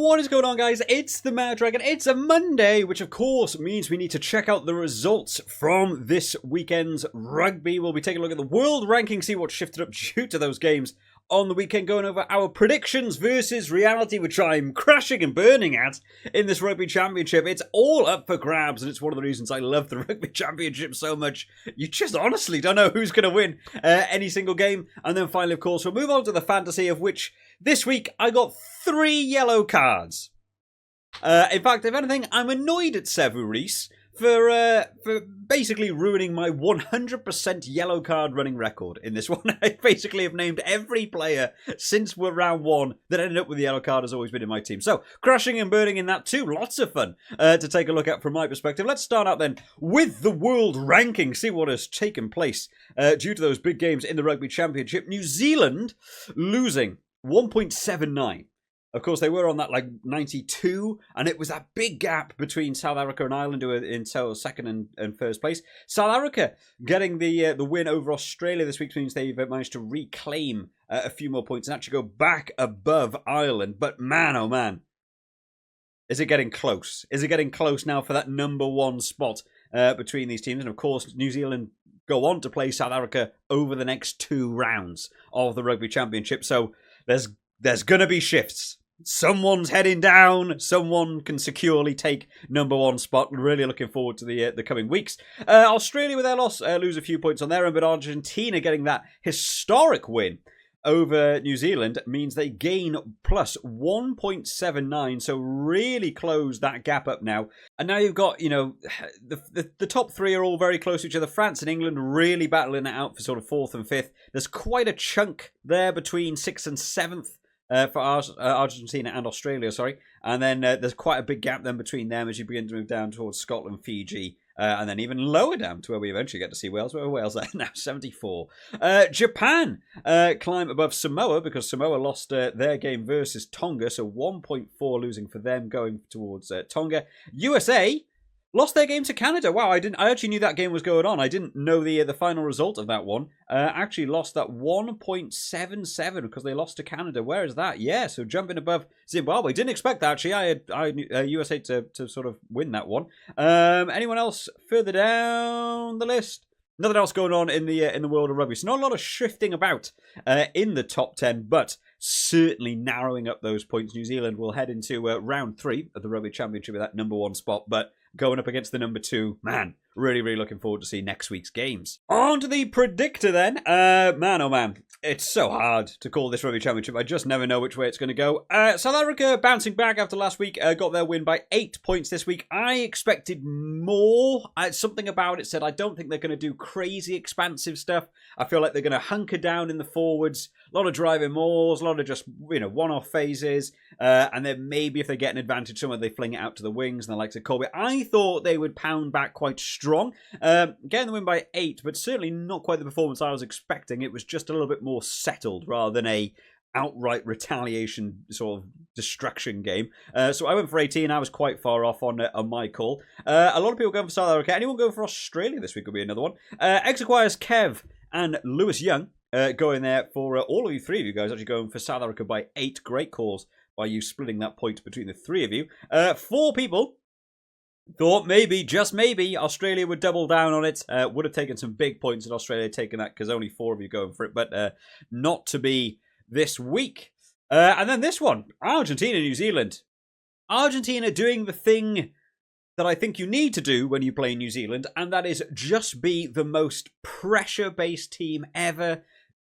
What is going on, guys? It's the Mad Dragon. It's a Monday, which of course means we need to check out the results from this weekend's rugby. We'll be taking a look at the world ranking, see what shifted up due to those games on the weekend, going over our predictions versus reality, which I'm crashing and burning at in this Rugby Championship. It's all up for grabs, and it's one of the reasons I love the Rugby Championship so much. You just honestly don't know who's going to win any single game. And then finally, of course, we'll move on to the fantasy, of which this week I got 3 yellow cards. In fact, if anything, I'm annoyed at Sevu Reece for basically ruining my 100% yellow card running record in this one. I basically have named every player since we're round 1 that ended up with the yellow card has always been in my team. So, crashing and burning in that too. Lots of fun to take a look at from my perspective. Let's start out then with the world ranking. See what has taken place due to those big games in the Rugby Championship. New Zealand losing 1.79. Of course, they were on that, 92, and it was that big gap between South Africa and Ireland, who were in second and first place. South Africa getting the win over Australia this week means they've managed to reclaim a few more points and actually go back above Ireland. But man, oh man, is it getting close? Is it getting close now for that number 1 spot between these teams? And of course, New Zealand go on to play South Africa over the next 2 rounds of the Rugby Championship. So there's going to be shifts. Someone's heading down. Someone can securely take number 1 spot. Really looking forward to the coming weeks. Australia, with their loss, lose a few points on their own, but Argentina getting that historic win over New Zealand means they gain plus 1.79, so really close that gap up now. And now you've got, the top 3 are all very close to each other. France and England really battling it out for sort of 4th and 5th. There's quite a chunk there between 6th and 7th. For Argentina and Australia, sorry. And then there's quite a big gap then between them as you begin to move down towards Scotland, Fiji, and then even lower down to where we eventually get to see Wales. Where are Wales at now? 74. Japan climb above Samoa because Samoa lost their game versus Tonga, so 1.4 losing for them going towards Tonga. USA lost their game to Canada. Wow, I actually knew that game was going on. I didn't know the final result of that one. Actually lost that 1.77 because they lost to Canada. Where is that? Yeah, so jumping above Zimbabwe. Didn't expect that, actually. I knew USA to sort of win that one. Anyone else further down the list? Nothing else going on in the world of rugby. So not a lot of shifting about in the top 10, but certainly narrowing up those points. New Zealand will head into round 3 of the Rugby Championship with that number 1 spot, but going up against the number 2, man, really looking forward to see next week's games. On to the predictor then. Man, oh man, it's so hard to call this Rugby Championship. I just never know which way it's going to go. South Africa bouncing back after last week, got their win by 8 points this week. I expected more. Something about it said I don't think they're going to do crazy expansive stuff. I feel like they're going to hunker down in the forwards. A lot of driving mauls, a lot of just, one-off phases. And then maybe if they get an advantage somewhere, they fling it out to the wings and the likes of Colby. I thought they would pound back quite strong. Getting the win by 8, but certainly not quite the performance I was expecting. It was just a little bit more settled rather than a outright retaliation sort of destruction game. So I went for 18. I was quite far off on my call. A lot of people going for South Africa. Anyone going for Australia this week will be another one. Exequires Kev and Lewis Young going there for all of you, 3 of you guys actually going for South Africa by 8. Great calls by you splitting that point between the 3 of you. 4 people thought maybe, just maybe, Australia would double down on it. Would have taken some big points in Australia taking that because only 4 of you going for it, but not to be this week. And then this one, Argentina, New Zealand. Argentina doing the thing that I think you need to do when you play New Zealand, and that is just be the most pressure-based team ever.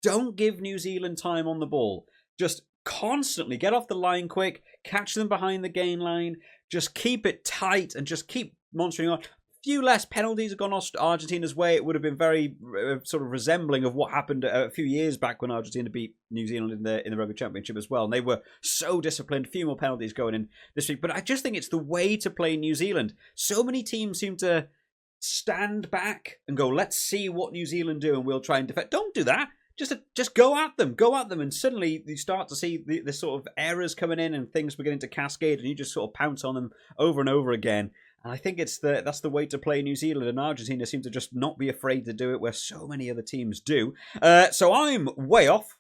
Don't give New Zealand time on the ball. Just constantly get off the line quick, catch them behind the gain line, just keep it tight and just keep monitoring on. Few less penalties have gone Argentina's way. It would have been very sort of resembling of what happened a few years back when Argentina beat New Zealand in the Rugby Championship as well. And they were so disciplined. Few more penalties going in this week. But I just think it's the way to play New Zealand. So many teams seem to stand back and go, let's see what New Zealand do and we'll try and defend. Don't do that. Just go at them, and suddenly you start to see the sort of errors coming in and things beginning to cascade, and you just sort of pounce on them over and over again. And I think that's the way to play New Zealand, and Argentina seem to just not be afraid to do it, where so many other teams do. So I'm way off.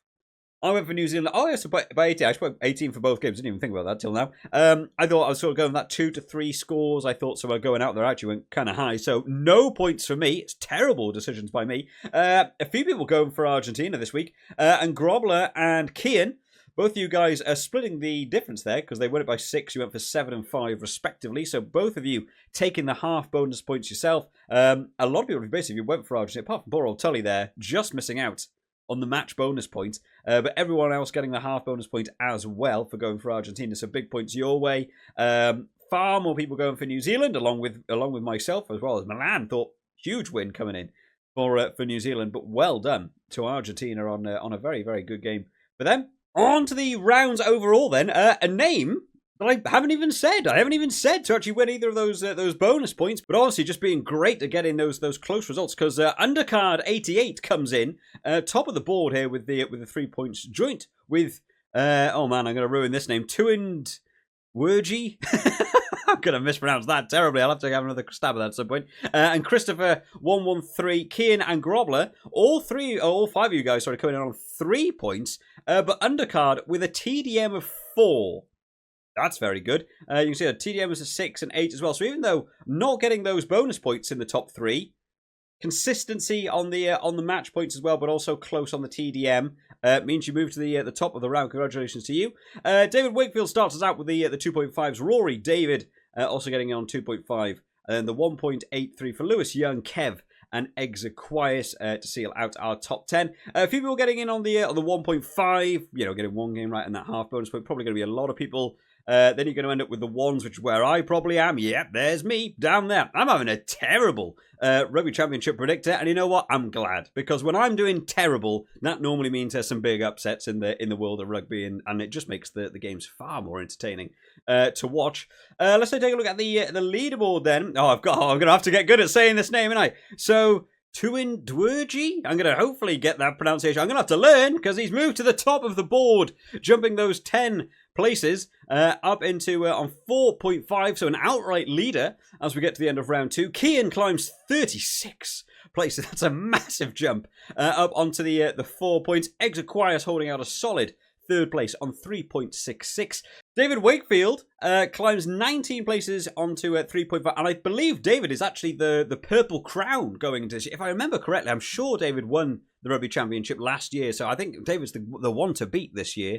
I went for New Zealand. Oh, yes, by 18. I put 18 for both games. Didn't even think about that till now. I thought I was sort of going that 2 to 3 scores. I thought so. Going out there actually went kind of high. So no points for me. It's terrible decisions by me. A few people going for Argentina this week. And Grobler and Kian, both of you guys are splitting the difference there because they won it by 6. You went for 7 and 5 respectively. So both of you taking the half bonus points yourself. A lot of people basically went for Argentina, apart from poor old Tully there, just missing out on the match bonus point, but everyone else getting the half bonus point as well for going for Argentina. So big points your way. Far more people going for New Zealand, along with myself as well as Milan. Thought huge win coming in for New Zealand, but well done to Argentina on a very, very good game for them. On to the rounds overall then. A name that I haven't even said. I haven't even said to actually win either of those bonus points. But honestly, just being great to get in those close results because undercard 88 comes in top of the board here with the 3 points joint with oh man, I'm going to ruin this name. Tuind Wergy. I'm going to mispronounce that terribly. I'll have to have another stab at that at some point. And Christopher 113, Kian and Grobler, all 5 of you guys started coming in on 3 points, but undercard with a TDM of 4. That's very good. You can see that TDM was a 6 and 8 as well. So even though not getting those bonus points in the top 3, consistency on the match points as well, but also close on the TDM means you move to the top of the round. Congratulations to you. David Wakefield starts us out with the 2.5s. Rory David also getting on 2.5, and then the 1.83 for Lewis Young, Kev, and Exequias to seal out our top 10. A few people getting in on the 1.5. You know, getting one game right and that half bonus point. Probably going to be a lot of people. Then you're going to end up with the 1s, which is where I probably am. Yep, there's me down there. I'm having a terrible Rugby Championship predictor, and you know what? I'm glad, because when I'm doing terrible, that normally means there's some big upsets in the world of rugby, and it just makes the games far more entertaining to watch. Let's take a look at the leaderboard then. I'm going to have to get good at saying this name, aren't I? So Tuind Wergy? I'm going to hopefully get that pronunciation. I'm going to have to learn because he's moved to the top of the board, jumping those 10 places up into on 4.5, so an outright leader as we get to the end of round 2. Kian climbs 36 places. That's a massive jump up onto the 4 points. Exequias holding out a solid 3rd place on 3.66. David Wakefield climbs 19 places onto 3.5, and I believe David is actually the Purple Crown going into this year. If I remember correctly, I'm sure David won the Rugby Championship last year, so I think David's the one to beat this year.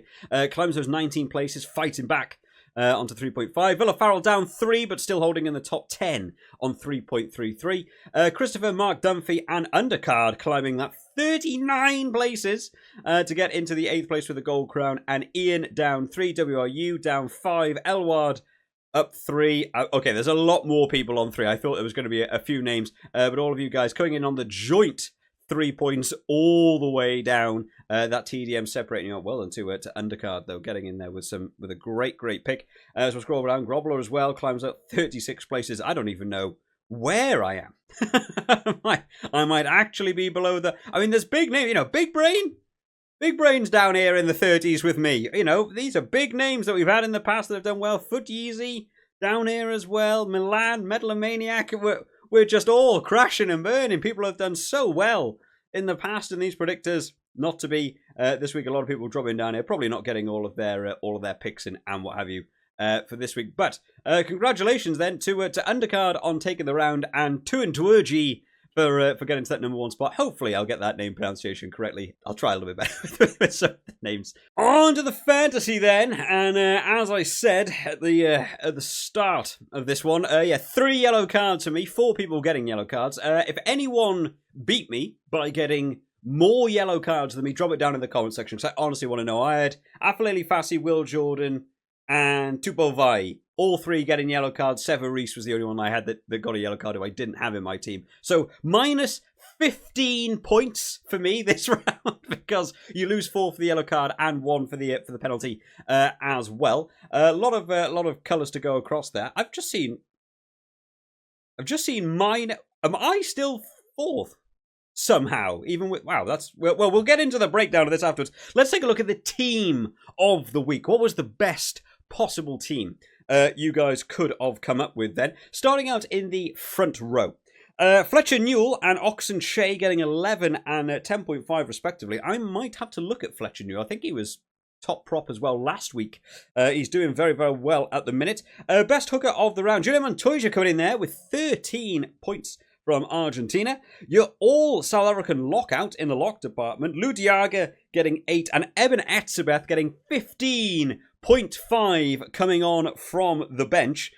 Climbs those 19 places, fighting back onto 3.5. Villa Farrell down 3, but still holding in the top 10 on 3.33. Christopher, Mark Dunphy, and Undercard climbing that 39 places to get into the 8th place with the Gold Crown. And Ian down 3, WRU down 5, Elward up 3. Okay, there's a lot more people on 3. I thought there was going to be a few names, but all of you guys coming in on the joint 3 points all the way down. That TDM separating out well into undercard, though, getting in there with a great pick. As we scroll down, Grobler as well climbs up 36 places. I don't even know where I am. I might actually be below the. I mean, there's big name, Big Brain. Big Brain's down here in the 30s with me. These are big names that we've had in the past that have done well. Foot Yeezy down here as well. Milan, Metalomaniac. We're just all crashing and burning. People have done so well in the past in these predictors. Not to be this week. A lot of people dropping down here, probably not getting all of their picks in and what have you for this week. But congratulations then to Undercard on taking the round, and Tuind Wergy for getting to that number 1 spot. Hopefully I'll get that name pronunciation correctly. I'll try a little bit better with some of the names. On to the fantasy then, and as I said at the start of this one, 3 yellow cards for me, 4 people getting yellow cards. If anyone beat me by getting more yellow cards than me, drop it down in the comment section, because I honestly want to know. I had Afaleli Fassi, Will Jordan, and Tupo Vai, all 3 getting yellow cards. Sever Reese was the only one I had that got a yellow card who I didn't have in my team. So minus 15 points for me this round, because you lose 4 for the yellow card and 1 for the penalty as well. A lot of colours to go across there. I've just seen mine. Am I still 4th? Somehow, even with we'll get into the breakdown of this afterwards. Let's take a look at the team of the week. What was the best possible team you guys could have come up with then? Starting out in the front row, Fletcher Newell and Oxen Shea getting 11 and 10.5 respectively. I might have to look at Fletcher Newell. I think he was top prop as well last week. He's doing very, very well at the minute. Best hooker of the round, Julian Montoya coming in there with 13 points from Argentina. You're all South African lockout in the lock department. Lou Diaga getting 8 and Eben Etzebeth getting 15.5 coming on from the bench,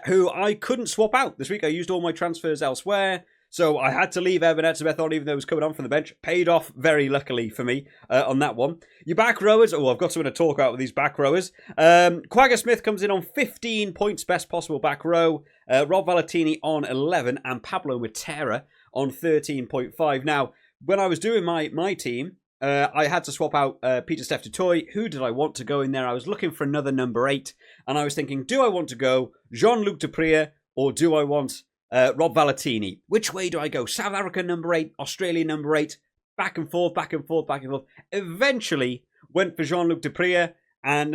who I couldn't swap out this week. I used all my transfers elsewhere, so I had to leave Eben Etzebeth on even though he was coming on from the bench. Paid off very luckily for me on that one. Your back rowers, I've got something to talk about with these back rowers. Quagga Smith comes in on 15 points, best possible back row. Rob Valentini on 11 and Pablo Matera on 13.5. Now, when I was doing my team, I had to swap out Peter Steph Dutoy. Who did I want to go in there? I was looking for another number 8, and I was thinking, do I want to go Jean-Luc Duprier or do I want Rob Valentini? Which way do I go? South Africa number 8, Australia number 8, back and forth, back and forth, back and forth. Eventually went for Jean-Luc Duprier and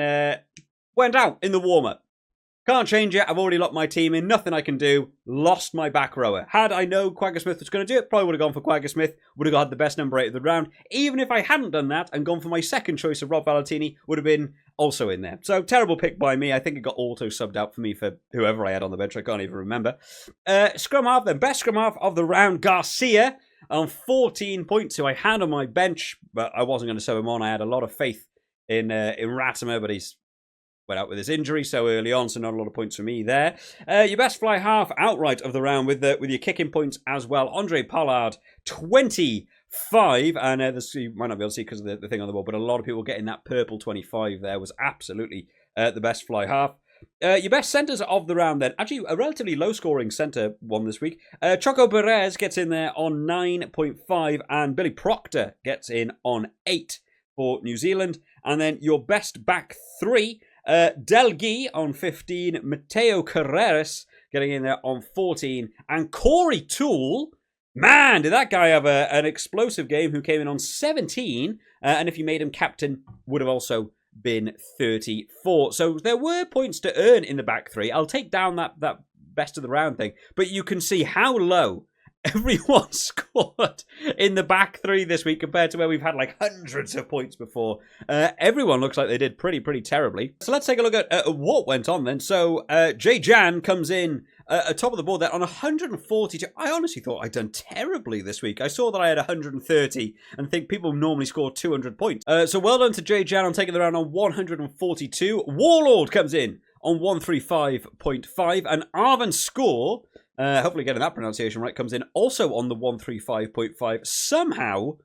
went out in the warm-up. Can't change it. I've already locked my team in. Nothing I can do. Lost my back rower. Had I known Quagga Smith was going to do it, probably would have gone for Quagga Smith. Would have got the best number 8 of the round. Even if I hadn't done that and gone for my second choice of Rob Valentini, would have been also in there. So, terrible pick by me. I think it got auto-subbed out for me for whoever I had on the bench. I can't even remember. Scrum half then. Best scrum half of the round, Garcia on 14 points, who I had on my bench, but I wasn't going to sub him on. I had a lot of faith in Ratimer, but he's went out with his injury so early on, so not a lot of points for me there. Your best fly half outright of the round with your kicking points as well. Andre Pollard, 25. And this you might not be able to see because of the thing on the wall, but a lot of people getting that purple 25 there was absolutely the best fly half. Your best centres of the round then. Actually, a relatively low-scoring centre one this week. Choco Perez gets in there on 9.5 and Billy Proctor gets in on 8 for New Zealand. And then your best back 3... Delgi on 15, Mateo Carreras getting in there on 14, and Corey Toole, man, did that guy have an explosive game, who came in on 17, and if you made him captain, would have also been 34. So there were points to earn in the back 3. I'll take down that best of the round thing, but you can see how low everyone scored in the back 3 this week compared to where we've had like hundreds of points before. Everyone looks like they did pretty terribly. So let's take a look at what went on then. So Jay Jan comes in at top of the board there on 142. I honestly thought I'd done terribly this week. I saw that I had 130 and think people normally score 200 points. So well done to Jay Jan on taking the round on 142. Warlord comes in on 135.5 and Arvin Score, hopefully getting that pronunciation right, comes in also on the 135.5. Somehow,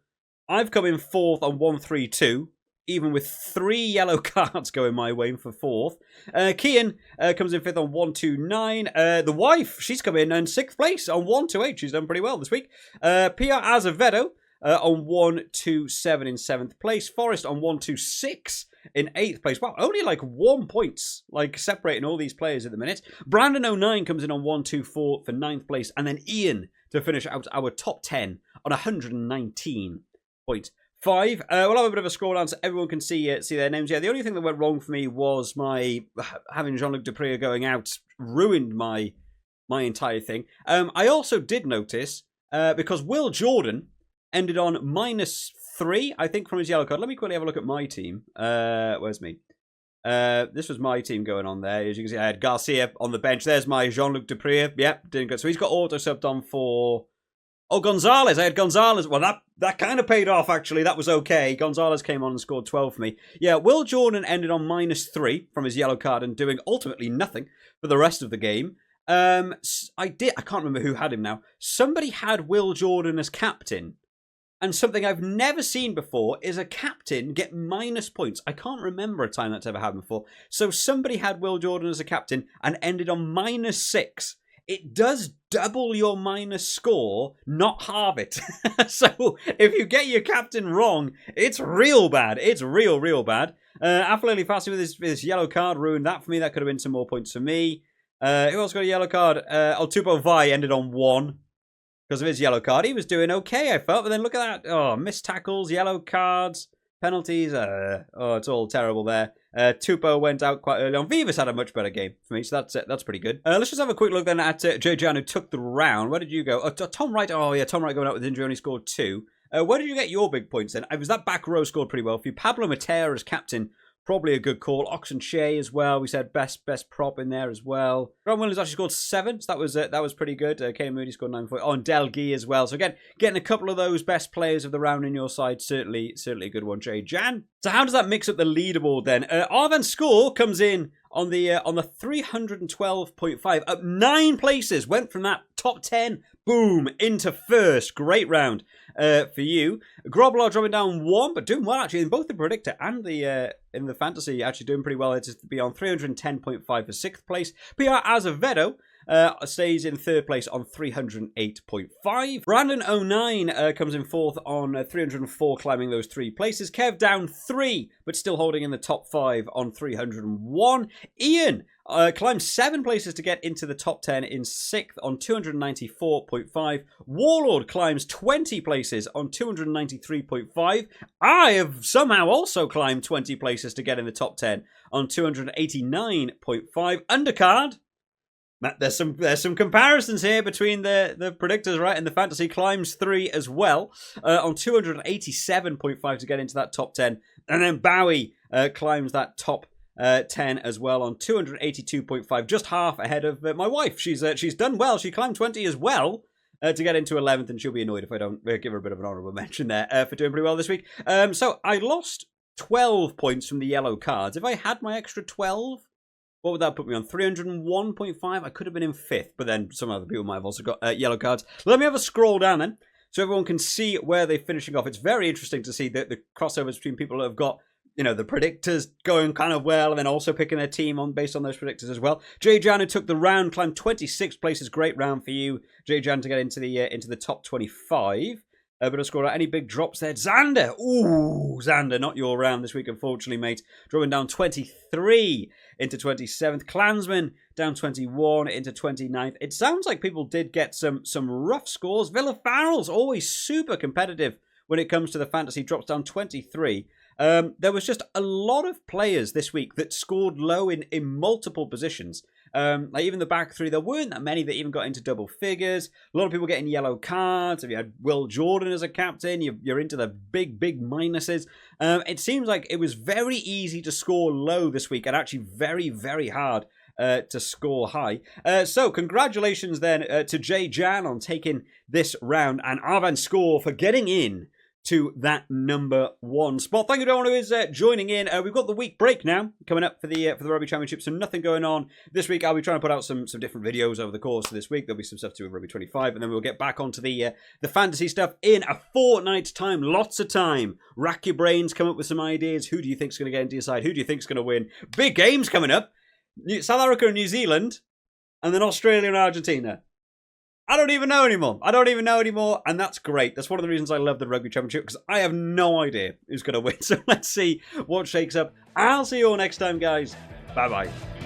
I've come in 4th on 132, even with 3 yellow cards going my way for 4th. Kian comes in 5th on 129. The wife, she's come in 6th place on 128. She's done pretty well this week. Pia Azevedo on 127 in 7th place. Forrest on 126 in 8th place. Wow, only like 1 point, like separating all these players at the minute. Brandon 09 comes in on 124 for 9th place. And then Ian to finish out our top 10 on 119.5. We'll have a bit of a scroll down so everyone can see their names. Yeah, the only thing that went wrong for me was my having Jean-Luc Duprier going out ruined my entire thing. I also did notice, because Will Jordan ended on -3, I think, from his yellow card. Let me quickly have a look at my team. Where's me? This was my team going on there. As you can see, I had Garcia on the bench. There's my Jean-Luc Duprier. Yep, didn't go. So he's got auto-subbed on for... Oh, Gonzalez. I had Gonzalez. Well, that kind of paid off, actually. That was okay. Gonzalez came on and scored 12 for me. Yeah, Will Jordan ended on -3 from his yellow card and doing ultimately nothing for the rest of the game. I can't remember who had him now. Somebody had Will Jordan as captain. And something I've never seen before is a captain get minus points. I can't remember a time that's ever happened before. So somebody had Will Jordan as a captain and ended on -6. It does double your minus score, not halve it. So if you get your captain wrong, it's real bad. It's real bad. Afleli Fassi with his yellow card ruined that for me. That could have been some more points for me. Who else got a yellow card? Tupo Vai ended on 1. Because of his yellow card. He was doing okay, I felt. But then look at that. Oh, missed tackles, yellow cards. Penalties, oh, it's all terrible there. Tupo went out quite early on. Vivas had a much better game for me, so that's pretty good. Let's just have a quick look then at Jay Jan, who took the round. Where did you go? Oh, Tom Wright. Oh, yeah, Tom Wright going out with injury, only scored 2. Where did you get your big points then? Was that back row scored pretty well for you? Pablo Matera as captain, probably a good call. Oxen Shea as well. We said best prop in there as well. Grant Williams actually scored 7, so that was pretty good. Kane Moody scored 9 for. Oh, and Del Gee as well. So again, getting a couple of those best players of the round in your side, certainly a good one, Jay Jan. So how does that mix up the leaderboard then? Arvan Score comes in on the 312.5, up 9 places. Went from that top 10, boom, into first. Great round for you. Groblar dropping down 1, but doing well actually in both the Predictor and the in the Fantasy, actually doing pretty well. It's to be on 310.5 for 6th place. PR Azevedo stays in 3rd place on 308.5. Brandon 09 comes in 4th on 304, climbing those 3 places. Kev down 3, but still holding in the top 5 on 301. Ian climbs 7 places to get into the top 10 in 6th on 294.5. Warlord climbs 20 places on 293.5. I have somehow also climbed 20 places to get in the top 10 on 289.5. Undercard. There's some comparisons here between the predictors, right? And the Fantasy climbs 3 as well on 287.5 to get into that top 10. And then Bowie climbs that top 10 as well on 282.5, just half ahead of my wife. She's done well. She climbed 20 as well to get into 11th, and she'll be annoyed if I don't give her a bit of an honourable mention there for doing pretty well this week. So I lost 12 points from the yellow cards. If I had my extra 12, what would that put me on? 301.5? I could have been in 5th, but then some other people might have also got yellow cards. Let me have a scroll down then, so everyone can see where they're finishing off. It's very interesting to see the crossovers between people who have got, you know, the predictors going kind of well, and then also picking their team on based on those predictors as well. Jay Jan, who took the round, climbed 26 places. Great round for you, Jay Jan, to get into the top 25. But I'll score out any big drops there. Xander. Ooh, Xander, not your round this week, unfortunately, mate. Drawing down 23 into 27th. Klansman down 21 into 29th. It sounds like people did get some rough scores. Villa Farrell's always super competitive when it comes to the Fantasy. Drops down 23. There was just a lot of players this week that scored low in multiple positions. Like even the back 3, there weren't that many that even got into double figures. A lot of people getting yellow cards. If you had Will Jordan as a captain, you're into the big minuses. It seems like it was very easy to score low this week, and actually very, very hard to score high. So congratulations then to Jay Jan on taking this round, and Arvan Score for getting in to that number 1 spot. Thank you to everyone who is joining in. We've got the week break now coming up for the Rugby Championship, so nothing going on this week. I'll be trying to put out some different videos over the course of this week. There'll be some stuff to do with Rugby 25, and then we'll get back onto the fantasy stuff in a fortnight's time. Lots of time. Rack your brains, come up with some ideas. Who do you think's going to get into your side? Who do you think's going to win? Big games coming up. South Africa and New Zealand, and then Australia and Argentina. I don't even know anymore, and that's great. That's one of the reasons I love the Rugby Championship, because I have no idea who's going to win. So let's see what shakes up. I'll see you all next time, guys. Bye-bye.